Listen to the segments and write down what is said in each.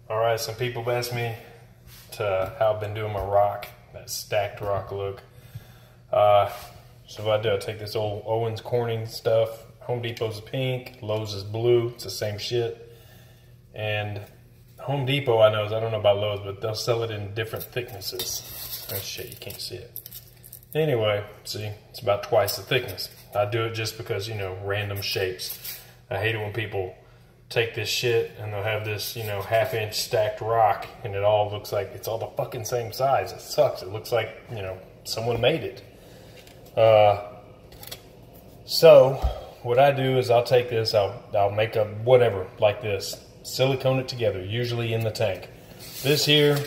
Alright, some people have asked me to how I've been doing my rock, that stacked rock look. So what I do, I take this old Owen's Corning stuff. Home Depot's pink, Lowe's is blue, it's the same shit. And Home Depot, I don't know about Lowe's, but they'll sell it in different thicknesses. Oh shit, you can't see it. Anyway, see, it's about twice the thickness. I do it just because, random shapes. I hate it when people take this shit and they'll have this, half-inch stacked rock and it all looks like it's all the fucking same size. It sucks. It looks like, someone made it. So what I do is I'll take this, I'll make a whatever like this, silicone it together, usually in the tank. This here,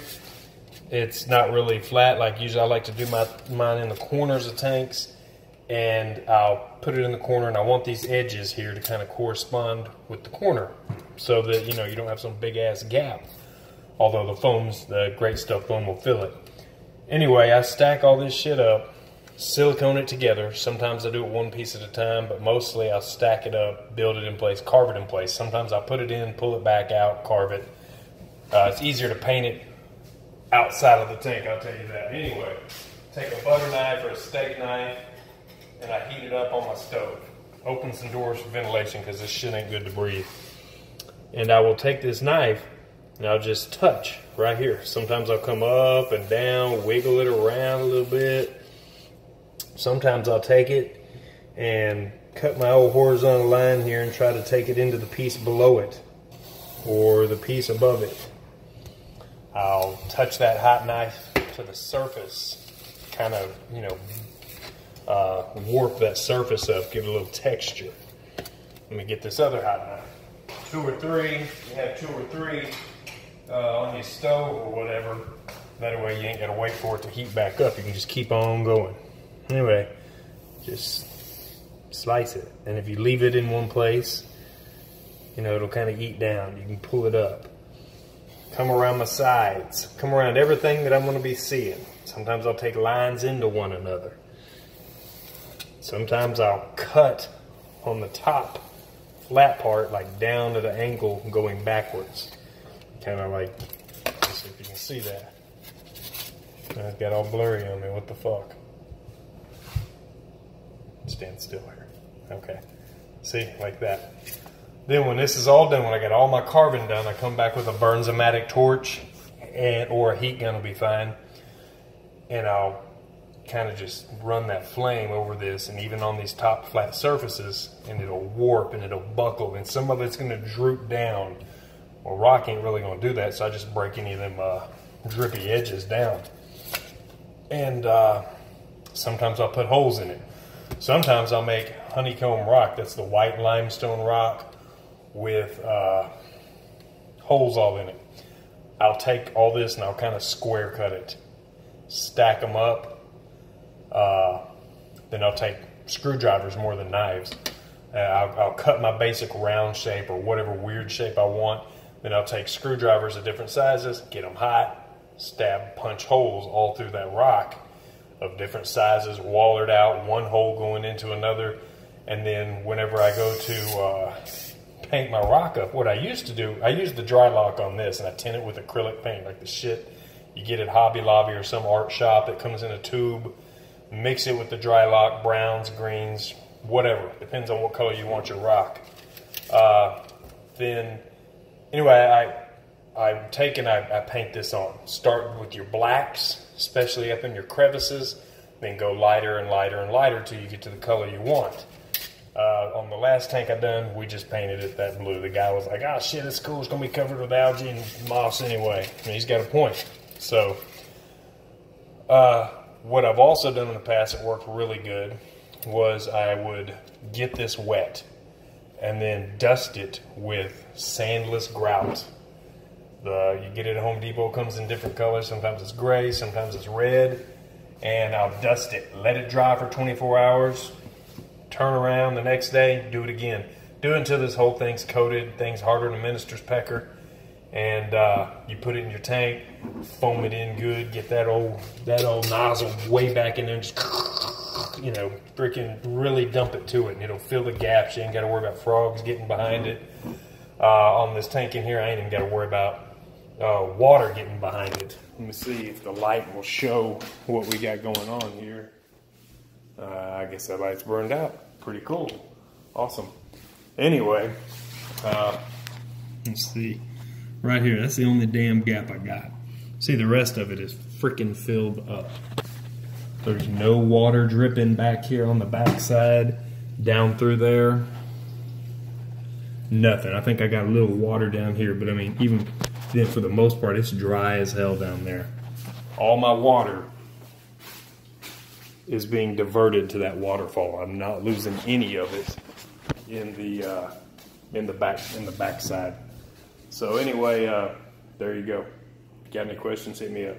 it's not really flat. Like usually I like to do mine in the corners of tanks, and I'll put it in the corner, and I want these edges here to kind of correspond with the corner so that, you don't have some big ass gap. Although the great stuff foam will fill it. Anyway, I stack all this shit up, silicone it together. Sometimes I do it one piece at a time, but mostly I'll stack it up, build it in place, carve it in place. Sometimes I'll put it in, pull it back out, carve it. It's easier to paint it outside of the tank, I'll tell you that. Anyway, take a butter knife or a steak knife, and I heat it up on my stove. Open some doors for ventilation because this shit ain't good to breathe. And I will take this knife and I'll just touch right here. Sometimes I'll come up and down, wiggle it around a little bit. Sometimes I'll take it and cut my old horizontal line here and try to take it into the piece below it or the piece above it. I'll touch that hot knife to the surface, kind of, warp that surface up, give it a little texture. Let me get this other hot knife. 2 or 3, you have 2 or 3 on your stove or whatever. That way you ain't gotta wait for it to heat back up. You can just keep on going. Anyway, just slice it. And if you leave it in one place, it'll kind of eat down. You can pull it up. Come around my sides. Come around everything that I'm going to be seeing. Sometimes I'll take lines into one another. Sometimes I'll cut on the top flat part, like down at an angle going backwards. Kind of like, let's see if you can see that. It's got all blurry on me. What the fuck? Stand still here. Okay. See, like that. Then when this is all done, when I got all my carving done, I come back with a Burns-O-Matic torch or a heat gun will be fine. And I'll kind of just run that flame over this, and even on these top flat surfaces, and it'll warp and it'll buckle, and some of it's going to droop down. Well, rock ain't really going to do that, so I just break any of them drippy edges down. And sometimes I'll put holes in it. Sometimes I'll make honeycomb rock. That's the white limestone rock with holes all in it. I'll take all this and I'll kind of square cut it, stack them up. Then I'll take screwdrivers more than knives. I'll cut my basic round shape or whatever weird shape I want. Then I'll take screwdrivers of different sizes, get them hot, stab, punch holes all through that rock of different sizes, wall it out, one hole going into another. And then whenever I go to paint my rock up, what I used to do, I used the dry lock on this and I tint it with acrylic paint, like the shit you get at Hobby Lobby or some art shop that comes in a tube. Mix it with the dry lock, browns, greens, whatever. Depends on what color you want your rock. Then, anyway, I paint this on. Start with your blacks, especially up in your crevices, then go lighter and lighter and lighter till you get to the color you want. On the last tank I done, we just painted it that blue. The guy was like, oh shit, it's cool, it's gonna be covered with algae and moss anyway. And he's got a point. So, what I've also done in the past that worked really good was I would get this wet and then dust it with sandless grout. You get it at Home Depot, comes in different colors. Sometimes it's gray, sometimes it's red. And I'll dust it, let it dry for 24 hours, turn around the next day, do it again. Do it until this whole thing's coated, thing's harder than a minister's pecker. And you put it in your tank, foam it in good, get that old nozzle way back in there, and just, freaking really dump it to it, and it'll fill the gaps. You ain't got to worry about frogs getting behind it. On this tank in here, I ain't even got to worry about water getting behind it. Let me see if the light will show what we got going on here. I guess that light's burned out. Pretty cool. Awesome. Anyway, let's see. Right here, that's the only damn gap I got. See, the rest of it is freaking filled up. There's no water dripping back here on the back side, down through there. Nothing. I think I got a little water down here, but I mean, even then, for the most part, it's dry as hell down there. All my water is being diverted to that waterfall. I'm not losing any of it in the back side. So anyway, there you go. Got any questions? Hit me up.